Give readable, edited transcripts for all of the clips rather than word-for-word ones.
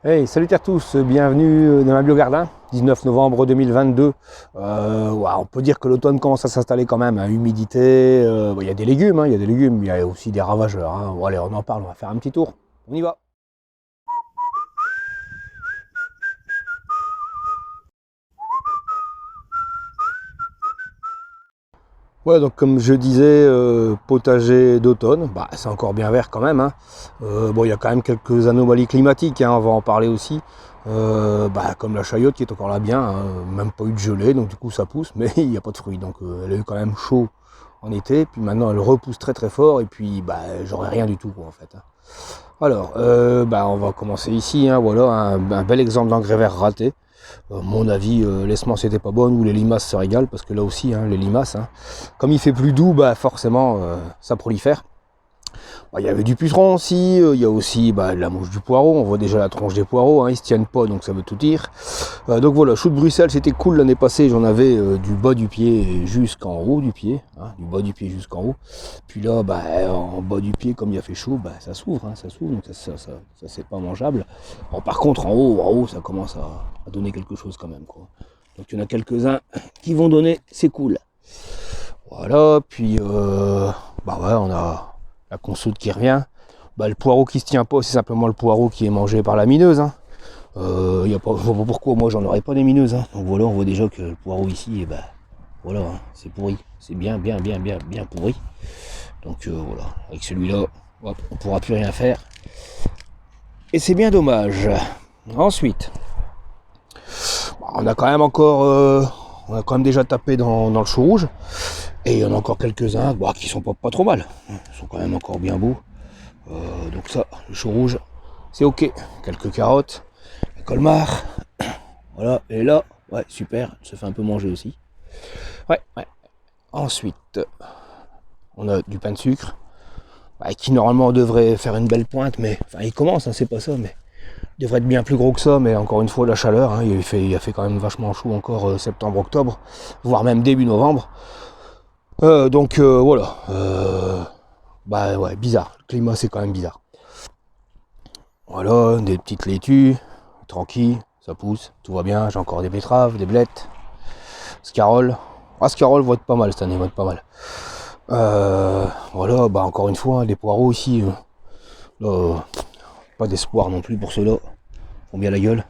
Hey, salut à tous, bienvenue dans ma biogardin, 19 novembre 2022. On peut dire que l'automne commence à s'installer quand même, hein, humidité, il y a des légumes, il y a aussi des ravageurs. Hein. Bon, allez, on en parle, on va faire un petit tour, on y va. Ouais, donc comme je disais, potager d'automne, c'est encore bien vert quand même. Hein. Il y a quand même quelques anomalies climatiques, hein, on va en parler aussi. Comme la chayotte qui est encore là bien, hein, même pas eu de gelée, donc du coup ça pousse, mais il n'y a pas de fruits. Donc elle a eu quand même chaud en été, puis maintenant elle repousse très très fort, et puis j'aurai rien du tout quoi, en fait. Hein. Alors, on va commencer ici, hein, voilà, un bel exemple d'engrais vert raté. Mon avis, les semences n'étaient pas bonnes ou les limaces se régalent, parce que là aussi, hein, les limaces, hein, comme il fait plus doux, forcément, ça prolifère. Il y avait du puceron aussi, il y a aussi la mouche du poireau, on voit déjà la tronche des poireaux, hein, ils se tiennent pas, donc ça veut tout dire. Donc voilà, chou de Bruxelles, c'était cool l'année passée, j'en avais du bas du pied jusqu'en haut du pied, hein, du bas du pied jusqu'en haut. Puis là, en bas du pied, comme il a fait chaud, ça s'ouvre, hein, donc ça c'est pas mangeable. Bon, par contre, en haut, ça commence à donner quelque chose quand même, quoi. Donc il y en a quelques-uns qui vont donner, c'est cool. Voilà, puis on a la consoude qui revient. Le poireau qui se tient pas, c'est simplement le poireau qui est mangé par la mineuse. Hein. Je vois pas pourquoi moi j'en aurais pas des mineuses. Hein. Donc voilà, on voit déjà que le poireau ici, voilà, hein, c'est pourri. C'est bien pourri. Donc voilà, avec celui-là, on pourra plus rien faire. Et c'est bien dommage. Ensuite, on a quand même déjà tapé dans le chou rouge. Et il y en a encore quelques-uns qui sont pas trop mal. Ils sont quand même encore bien beaux. Donc ça, le chou rouge, c'est ok. Quelques carottes, le colmar. Voilà, et là, ouais, super, ça fait un peu manger aussi. Ouais. Ensuite, on a du pain de sucre, qui normalement devrait faire une belle pointe, mais il commence, hein, c'est pas ça, mais il devrait être bien plus gros que ça, mais encore une fois, la chaleur, hein, il a fait quand même vachement chaud encore septembre-octobre, voire même début novembre. Voilà. Bizarre. Le climat, c'est quand même bizarre. Voilà, des petites laitues, tranquille, ça pousse, tout va bien. J'ai encore des betteraves, des blettes, scaroles. Scaroles vont être pas mal cette année, vont être pas mal. Voilà, encore une fois, des poireaux ici. Pas d'espoir non plus pour ceux-là. Ils font bien la gueule.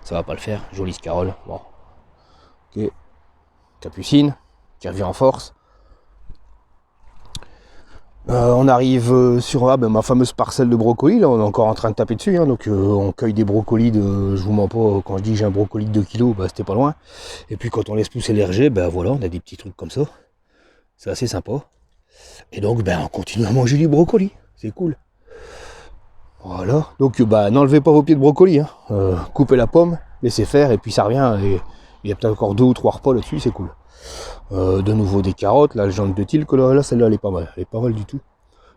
Ça va pas le faire. Jolie scarole. Bon. Ok. Capucine, qui revient en force. On arrive sur ma fameuse parcelle de brocolis, là on est encore en train de taper dessus, hein, donc on cueille des brocolis je vous mens pas, quand je dis j'ai un brocoli de 2 kg, c'était pas loin. Et puis quand on laisse pousser l'hergé, voilà, on a des petits trucs comme ça, c'est assez sympa. Et donc on continue à manger du brocoli, c'est cool. Voilà, donc n'enlevez pas vos pieds de brocoli, hein. Coupez la pomme, laissez faire, et puis ça revient, et il y a peut-être encore 2 ou 3 repas là-dessus, c'est cool. De nouveau des carottes, là le jaune de tilque, là celle-là elle est pas mal du tout.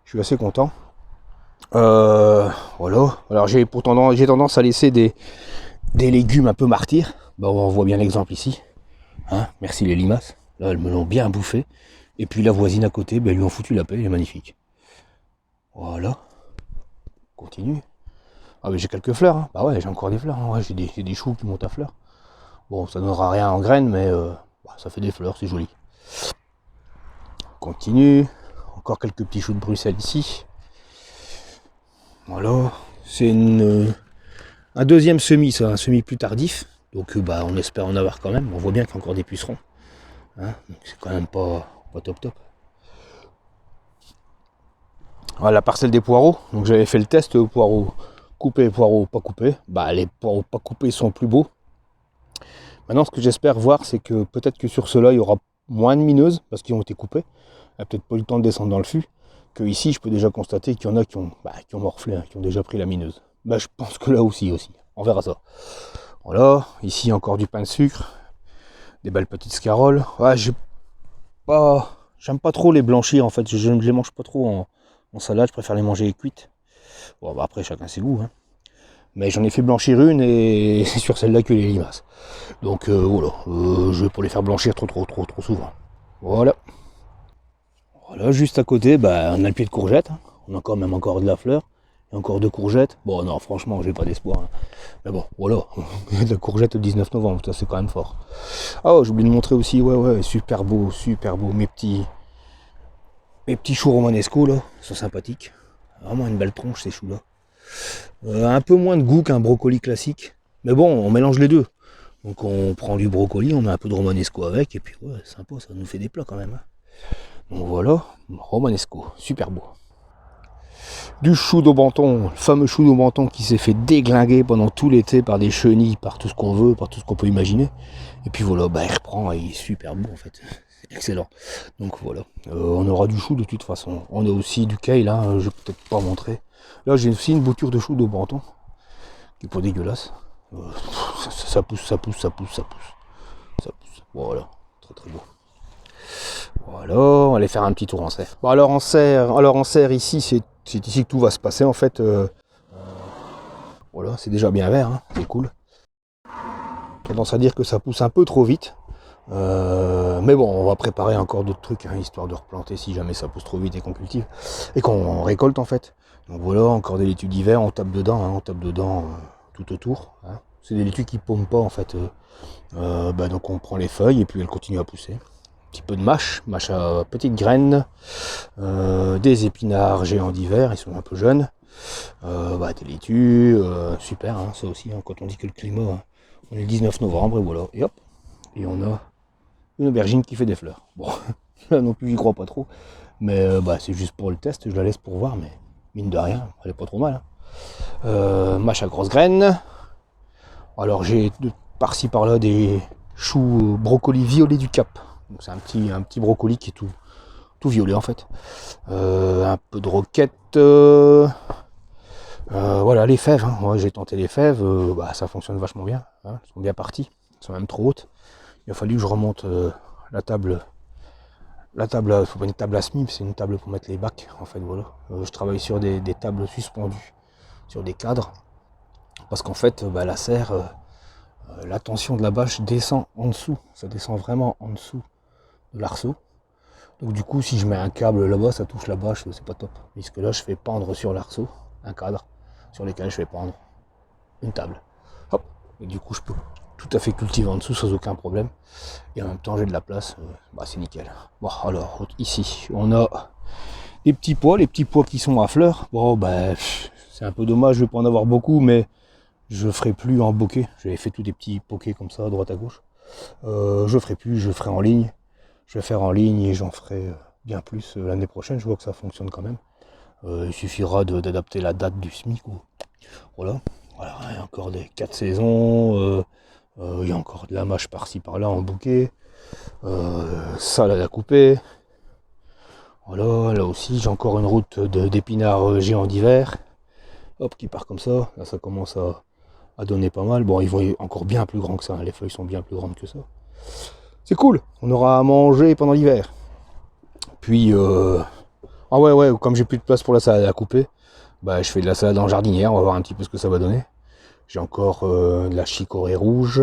Je suis assez content. Voilà. Alors j'ai tendance à laisser des légumes un peu martyrs. On voit bien l'exemple ici. Hein, merci les limaces. Là elles me l'ont bien bouffé. Et puis la voisine à côté, elles lui ont foutu la paix, elle est magnifique. Voilà. Continue. Ah mais j'ai quelques fleurs. Hein. J'ai encore des fleurs. Hein. Ouais, j'ai des choux qui montent à fleurs. Bon, ça donnera rien en graines, mais ça fait des fleurs, c'est joli. Continue. Encore quelques petits choux de Bruxelles ici. Voilà. C'est un deuxième semis, ça, un semis plus tardif. Donc on espère en avoir quand même. On voit bien qu'il y a encore des pucerons. Hein, donc c'est quand même pas top. Voilà la parcelle des poireaux. Donc j'avais fait le test poireaux coupés, poireaux pas coupés. Les poireaux pas coupés sont plus beaux. Maintenant ce que j'espère voir, c'est que peut-être que sur ceux-là il y aura moins de mineuses parce qu'ils ont été coupés. Il n'y a peut-être pas eu le temps de descendre dans le fût. Que ici je peux déjà constater qu'il y en a qui ont morflé, hein, qui ont déjà pris la mineuse. Je pense que là aussi. On verra ça. Voilà, ici encore du pain de sucre, des belles petites scaroles. J'aime pas trop les blanchir en fait, je ne les mange pas trop en salade, je préfère les manger cuites. Bon après chacun ses goûts, hein. Mais j'en ai fait blanchir une et c'est sur celle-là que les limaces. Donc voilà, je vais pas les faire blanchir trop souvent. Voilà. Voilà, juste à côté, on a le pied de courgette, hein. On a quand même encore de la fleur. Il y a encore 2 courgettes. Bon, non, franchement, j'ai pas d'espoir. Hein. Mais bon, voilà. Il y a de la courgette le 19 novembre, ça c'est quand même fort. Ah ouais, j'ai oublié de montrer aussi, ouais, super beau, super beau. Mes petits choux romanesco là, ils sont sympathiques. Vraiment une belle tronche ces choux là. Un peu moins de goût qu'un brocoli classique. Mais bon, on mélange les deux. Donc on prend du brocoli, on met un peu de romanesco avec, et puis ouais, sympa, ça nous fait des plats quand même. Hein. Donc voilà, romanesco, super beau. Du chou d'Aubenton, le fameux chou d'Aubenton qui s'est fait déglinguer pendant tout l'été par des chenilles, par tout ce qu'on veut, par tout ce qu'on peut imaginer. Et puis voilà, bah, il reprend et il est super beau en fait. C'est excellent. Donc voilà, on aura du chou de toute façon. On a aussi du kale, hein, je vais peut-être pas montrer. Là j'ai aussi une bouture de chou d'Aubenton, qui est pas dégueulasse. Ça pousse. Voilà, très beau. Voilà, on va aller faire un petit tour en serre. Bon, alors en serre ici, c'est ici que tout va se passer en fait. Voilà, c'est déjà bien vert, hein, c'est cool. Tendance à dire que ça pousse un peu trop vite. Mais bon, on va préparer encore d'autres trucs, hein, histoire de replanter si jamais ça pousse trop vite et qu'on cultive. Et qu'on récolte en fait. Donc voilà, encore des laitues d'hiver, on tape dedans, tout autour. Hein. C'est des laitues qui ne paument pas en fait. Donc on prend les feuilles et puis elles continuent à pousser. Un petit peu de mâche à petites graines, des épinards géants d'hiver, ils sont un peu jeunes, des laitues, super, hein, ça aussi, hein, quand on dit que le climat, hein, on est le 19 novembre et voilà, et hop, et on a une aubergine qui fait des fleurs. Bon, là non plus j'y crois pas trop, mais c'est juste pour le test, je la laisse pour voir, mais mine de rien, elle est pas trop mal. Hein. Mâche à grosses graines, alors j'ai par-ci par-là des choux brocolis violets du Cap. C'est un petit brocoli qui est tout violet en fait. Un peu de roquette. Voilà les fèves. Hein. Ouais, j'ai tenté les fèves. Ça fonctionne vachement bien. Hein. Elles sont bien parties. Elles sont même trop hautes. Il a fallu que je remonte la table. La table, c'est pas une table à semis, c'est une table pour mettre les bacs. En fait, voilà. Je travaille sur des tables suspendues, sur des cadres. Parce qu'en fait, la serre, la tension de la bâche descend en dessous. Ça descend vraiment en dessous de l'arceau. Donc du coup, si je mets un câble là-bas, ça touche la bâche, c'est pas top. Puisque là, je fais pendre sur l'arceau un cadre sur lequel je vais pendre une table. Hop. Et du coup, je peux tout à fait cultiver en dessous sans aucun problème. Et en même temps, j'ai de la place. C'est nickel. Bon, alors, ici, on a les petits pois qui sont à fleurs. Bon, c'est un peu dommage, je vais pas en avoir beaucoup, mais je ferai plus en bokeh. J'avais fait tous des petits pokés comme ça, à droite à gauche. Je ferai plus, je ferai en ligne. Je vais faire en ligne et j'en ferai bien plus l'année prochaine. Je vois que ça fonctionne quand même. Il suffira d'adapter la date du SMIC. Voilà, il y a encore des 4 saisons. Il y a encore de la mâche par-ci par-là en bouquet. Salade à couper. Voilà, là aussi j'ai encore une route d'épinards géants d'hiver. Hop, qui part comme ça. Là ça commence à donner pas mal. Bon, ils vont encore bien plus grands que ça. Hein. Les feuilles sont bien plus grandes que ça. C'est cool, on aura à manger pendant l'hiver. Puis, comme j'ai plus de place pour la salade à couper, je fais de la salade en jardinière, on va voir un petit peu ce que ça va donner. J'ai encore de la chicorée rouge.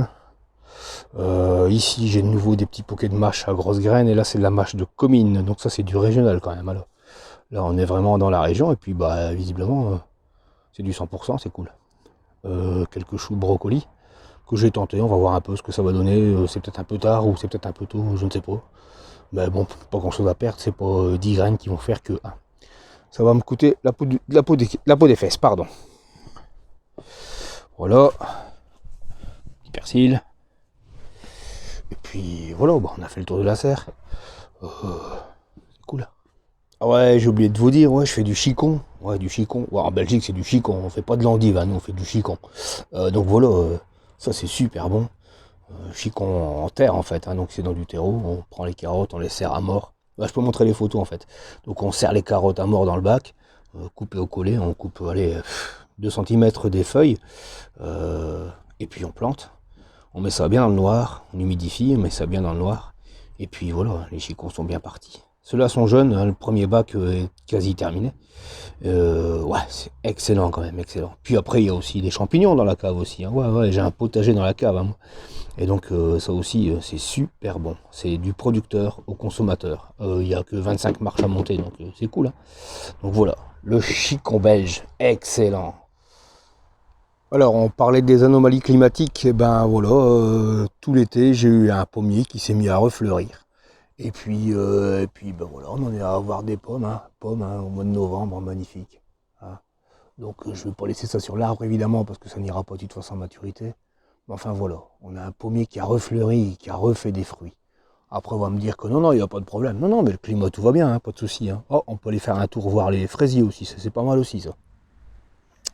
Ici, j'ai de nouveau des petits poquets de mâche à grosses graines, et là, c'est de la mâche de comine, donc ça, c'est du régional quand même. Alors, là, on est vraiment dans la région, et puis, visiblement, c'est du 100%, c'est cool. Quelques choux de brocoli que j'ai tenté, on va voir un peu ce que ça va donner, c'est peut-être un peu tard ou c'est peut-être un peu tôt, je ne sais pas. Mais bon, pas grand chose à perdre, c'est pas 10 graines qui vont faire que 1. Ça va me coûter la peau des fesses, pardon. Voilà. Petit persil. Et puis voilà, on a fait le tour de la serre. C'est cool. Ah ouais, j'ai oublié de vous dire, je fais du chicon. Ouais, du chicon. Ouais, en Belgique, c'est du chicon, on fait pas de l'endive, hein, nous on fait du chicon. Donc voilà, ça c'est super bon. Chicon en terre en fait, hein, donc c'est dans du terreau, on prend les carottes, on les serre à mort. Je peux montrer les photos en fait. Donc on serre les carottes à mort dans le bac, coupé au collet, on coupe 2 cm des feuilles, et puis on plante. On met ça bien dans le noir, on humidifie, on met ça bien dans le noir, et puis voilà, les chicons sont bien partis. Ceux-là sont jeunes, hein, le premier bac est quasi terminé. Ouais, c'est excellent quand même, excellent. Puis après, il y a aussi des champignons dans la cave aussi. Hein. Ouais, j'ai un potager dans la cave. Hein, moi. Et donc ça aussi, c'est super bon. C'est du producteur au consommateur. Il n'y a que 25 marches à monter, donc c'est cool. Hein. Donc voilà, le chicon belge, excellent. Alors, on parlait des anomalies climatiques. Et ben voilà, tout l'été, j'ai eu un pommier qui s'est mis à refleurir. Et puis ben voilà, on en est à avoir des pommes, hein, au mois de novembre, magnifique. Hein. Donc je ne vais pas laisser ça sur l'arbre évidemment parce que ça n'ira pas de toute façon à maturité. Mais enfin voilà, on a un pommier qui a refleuri, qui a refait des fruits. Après on va me dire que non, il n'y a pas de problème. Non, mais le climat tout va bien, hein, pas de souci. Hein. Oh, on peut aller faire un tour voir les fraisiers aussi, ça c'est pas mal aussi ça.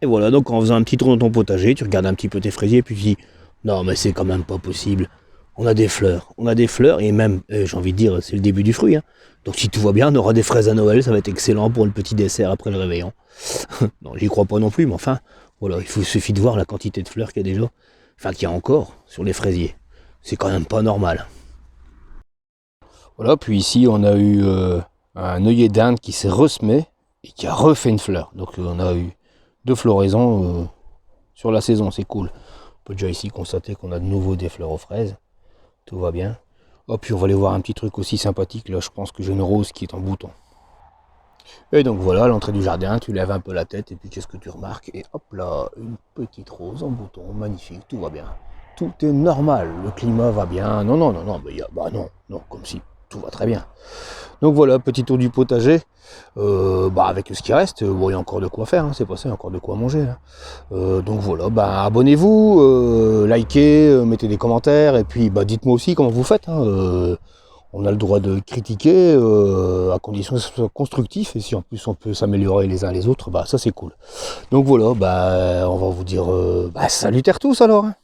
Et voilà, donc en faisant un petit tour dans ton potager, tu regardes un petit peu tes fraisiers, puis tu dis, non mais c'est quand même pas possible. On a des fleurs, et même, j'ai envie de dire, c'est le début du fruit. Hein. Donc si tout va bien, on aura des fraises à Noël, ça va être excellent pour le petit dessert après le réveillon. Non, j'y crois pas non plus, mais enfin, voilà, suffit de voir la quantité de fleurs qu'il y a déjà, enfin qu'il y a encore sur les fraisiers. C'est quand même pas normal. Voilà, puis ici on a eu un œillet d'Inde qui s'est ressemé et qui a refait une fleur. Donc on a eu deux floraisons sur la saison, c'est cool. On peut déjà ici constater qu'on a de nouveau des fleurs aux fraises. Tout va bien. Oh, puis on va aller voir un petit truc aussi sympathique. Là, je pense que j'ai une rose qui est en bouton. Et donc voilà, à l'entrée du jardin, tu lèves un peu la tête et puis qu'est-ce que tu remarques? Et hop là, une petite rose en bouton, magnifique, tout va bien. Tout est normal, le climat va bien. Non, mais bah non, comme si tout va très bien. Donc voilà, petit tour du potager. Avec ce qui reste, bon, il y a encore de quoi faire, hein, c'est pas ça, il y a encore de quoi manger. Hein. Donc voilà, abonnez-vous, likez, mettez des commentaires, et puis dites-moi aussi comment vous faites. Hein, on a le droit de critiquer, à condition que ce soit constructif, et si en plus on peut s'améliorer les uns les autres, ça c'est cool. Donc voilà, on va vous dire salutaire tous alors. Hein.